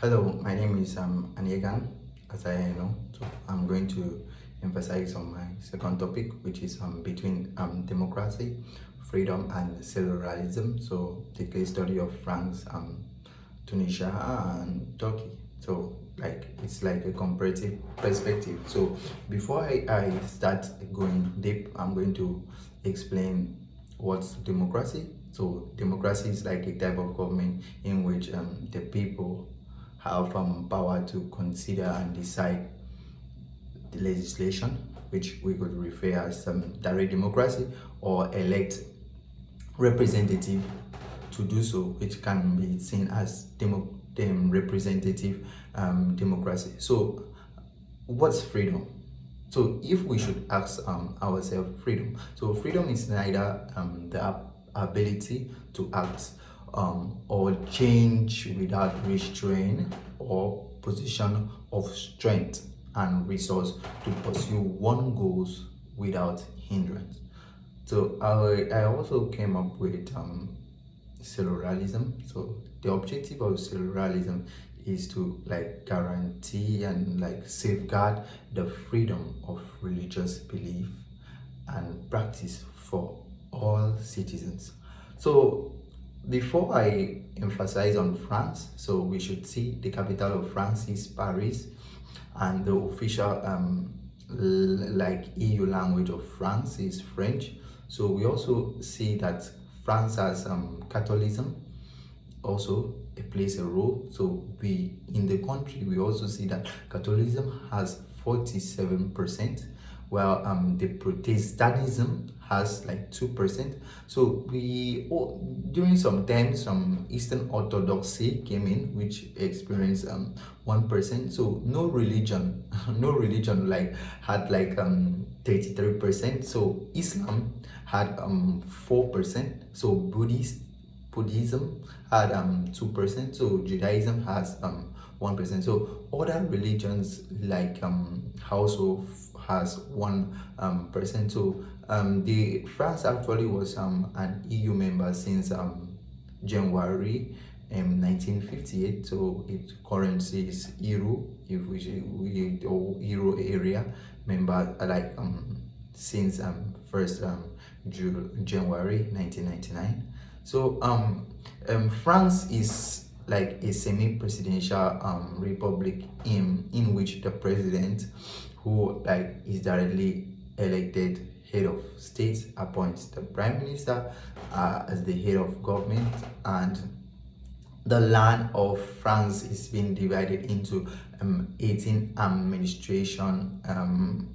Hello, my name is Aniegan, as I know. So I'm going to emphasize on my second topic, which is between democracy, freedom, and secularism. So the case study of France, Tunisia, and Turkey. So it's like a comparative perspective. So before I start going deep, I'm going to explain what's democracy. So democracy is like a type of government in which the people have power to consider and decide the legislation, which we could refer as direct democracy, or elect representative to do so, which can be seen as representative democracy. So what's freedom? So if we should ask ourselves freedom, so freedom is neither the ability to act or change without restraint, or position of strength and resource to pursue one goals without hindrance. So I also came up with secularism. So the objective of secularism is to guarantee and safeguard the freedom of religious belief and practice for all citizens. So before I emphasize on France, so we should see the capital of France is Paris, and the official EU language of France is French. So we also see that France has Catholicism also plays a role. So we in the country we also see that Catholicism has 47%, while the Protestantism has 2%. So during some time some Eastern Orthodoxy came in, which experienced 1%. So no religion no religion had 33%. So Islam had 4%. So Buddhism had 2%. So Judaism has 1%. So other religions also has 1%. So the France actually was an EU member since January 1958. So its currency is euro, if we or euro area member since first January 1999. So France is like a semi-presidential republic in which the president, who is directly elected head of state, appoints the prime minister as the head of government. And the land of France is being divided into 18 administration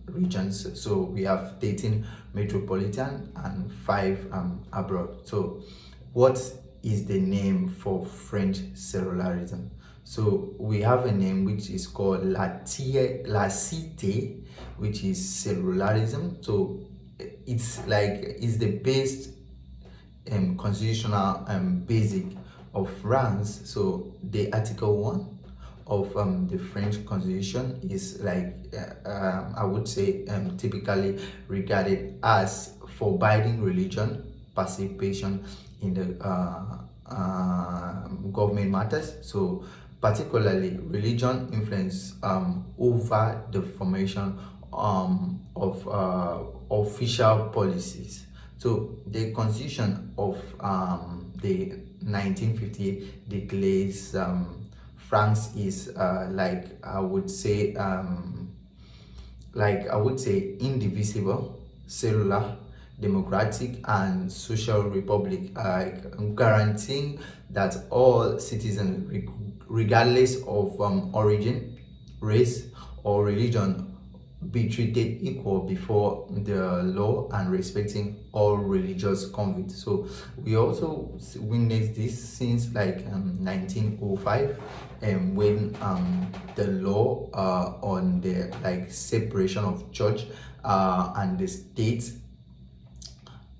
regions. So we have 13 metropolitan and 5 abroad. So what is the name for French secularism? So we have a name which is called La Cité, which is secularism. So it's the base constitutional basic of France. So the Article 1 of the French Constitution is I would say typically regarded as forbidding religion participation in the government matters. So particularly religion influence over the formation of official policies. So the Constitution of the 1958 declares France is I would say indivisible, cellular, democratic, and social republic, guaranteeing that all citizens, regardless of origin, race, or religion, be treated equal before the law and respecting all religious convicts. So we also witnessed this since 1905, when the law on the separation of church and the state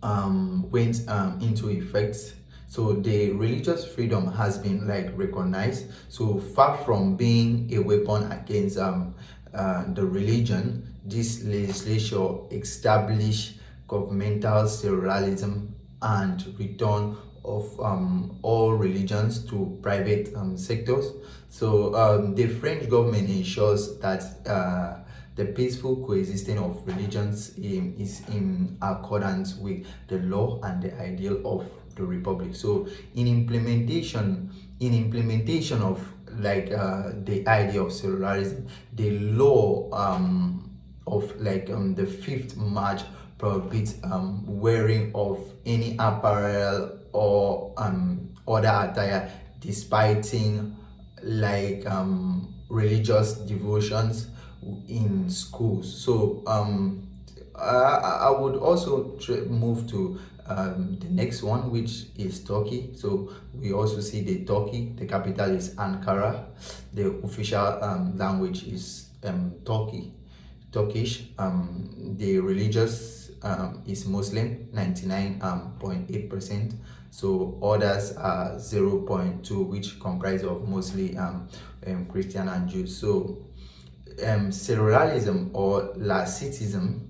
went into effect. So the religious freedom has been recognized. So far from being a weapon against the religion, this legislation established governmental secularism and return of all religions to private sectors. So the French government ensures that the peaceful coexistence of religions is in accordance with the law and the ideal of the republic. So in implementation of the idea of secularism, the law of the 5th March prohibits wearing of any apparel or other attire despiting religious devotions in schools. So I would also move to the next one, which is Turkey. So we also see the Turkey. The capital is Ankara. The official language is Turkish. The religious is Muslim, 99.8%. So others are 0.2, which comprise of mostly Christian and Jews. So secularism or Laicism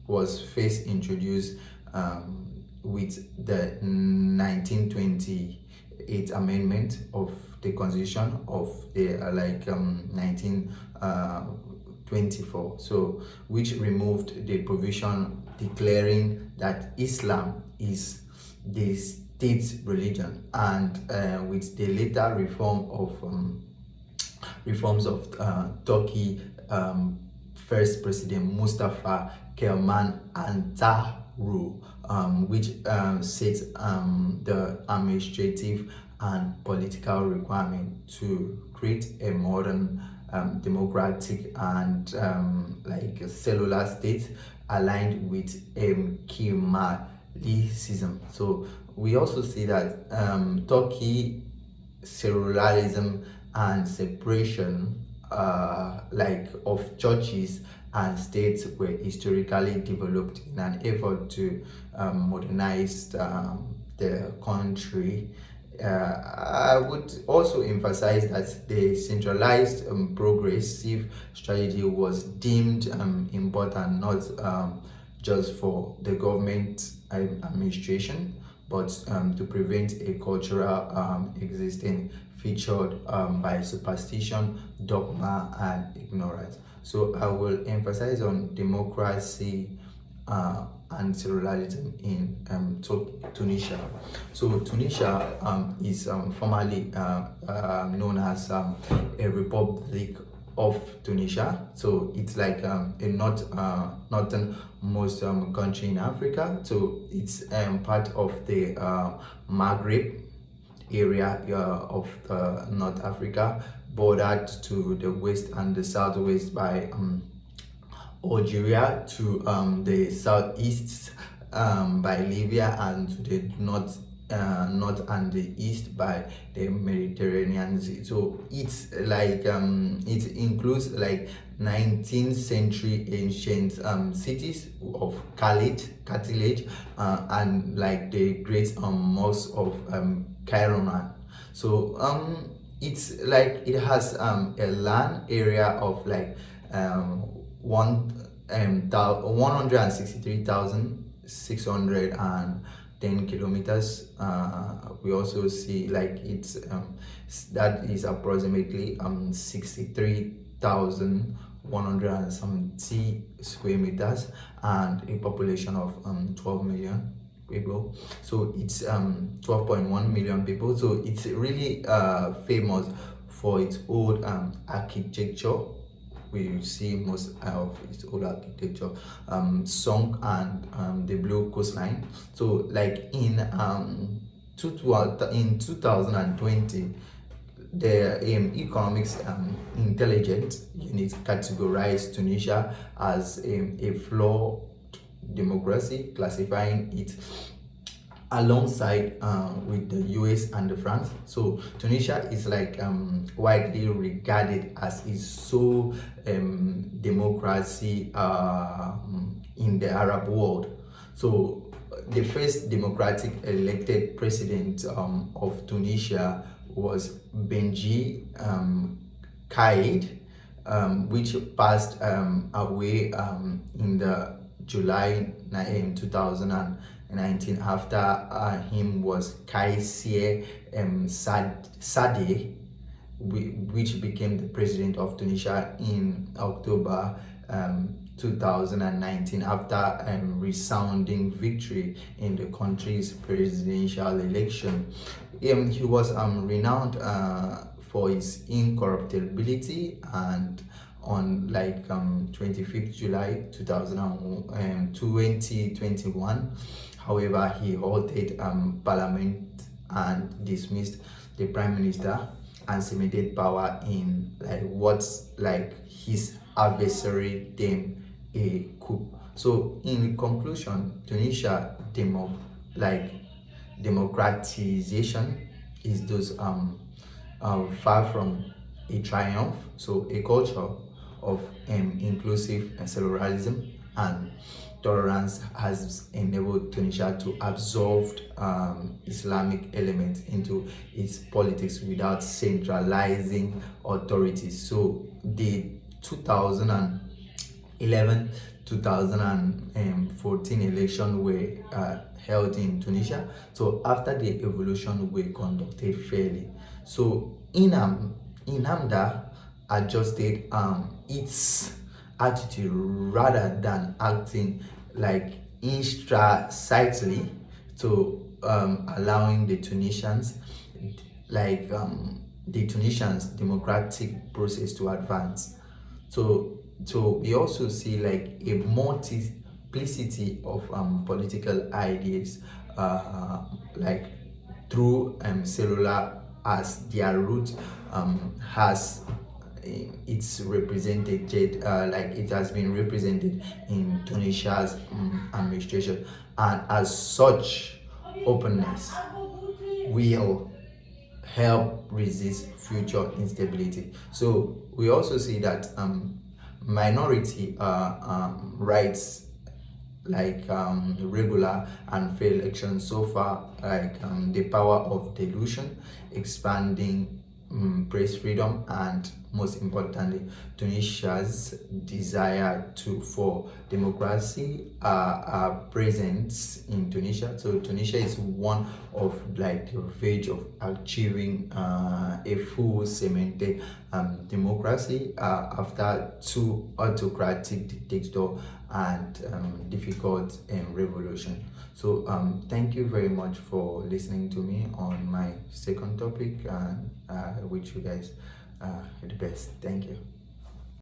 was first introduced with the 1928 amendment of the Constitution of the 1924, so which removed the provision declaring that Islam is the state religion, and with the later reforms of Turkey, first President Mustafa Kemal Atatürk, which sets the administrative and political requirement to create a modern democratic and cellular state aligned with Kemalism. So we also see that Turkey secularism and separation of churches and states were historically developed in an effort to modernize the country. I would also emphasize that the centralized progressive strategy was deemed important not just for the government administration, but to prevent a cultural existing featured by superstition, dogma, and ignorance. So I will emphasize on democracy and secularism in Tunisia. So Tunisia is formerly known as a Republic of Tunisia. So it's like a northernmost country in Africa. So it's part of the Maghreb area of North Africa, bordered to the west and the southwest by Algeria, to the southeast by Libya, and to the north and the east by the Mediterranean Sea. So it's it includes 19th century ancient cities of Carthage, and the great mosque of Kairouan. So it's it has a land area of 163,610 kilometers. We also see it's that is approximately 63,170 square meters, and a population of 12 million people. So it's 12.1 million people. So it's really famous for its old architecture. We see most of its old architecture sunk and the blue coastline. So in 2020, the Economics Intelligence Unit categorized Tunisia as a flawed democracy, classifying it alongside with the US and the France. So Tunisia is widely regarded as its sole democracy in the Arab world. So the first democratic elected president of Tunisia was Benji Caid, which passed away in the July 2019. 19. After him was Kaissé Sade, which became the president of Tunisia in October 2019 after a resounding victory in the country's presidential election. He was renowned for his incorruptibility, and on 25th July 2021, however, he halted parliament and dismissed the prime minister and cemented power in what's his adversary deemed a coup. So in conclusion, Tunisia democratization is those far from a triumph. So a culture of inclusive secularism and tolerance has enabled Tunisia to absorb Islamic elements into its politics without centralizing authorities. So the 2011 2014 election were held in Tunisia. So after the evolution were conducted fairly. So Inamda adjusted its attitude rather than acting intrasitely to allowing the Tunisians democratic process to advance. So we also see a multiplicity of political ideas through cellular as their root has it's represented it has been represented in Tunisia's administration, and as such openness will help resist future instability. So we also see that minority rights regular and fair elections so far, the power of delusion, expanding press freedom, and most importantly Tunisia's desire for democracy are present in Tunisia. So Tunisia is one of the verge of achieving a full cemented democracy after two autocratic dictators and difficult revolution. So thank you very much for listening to me on my second topic, and I wish you guys the best. Thank you.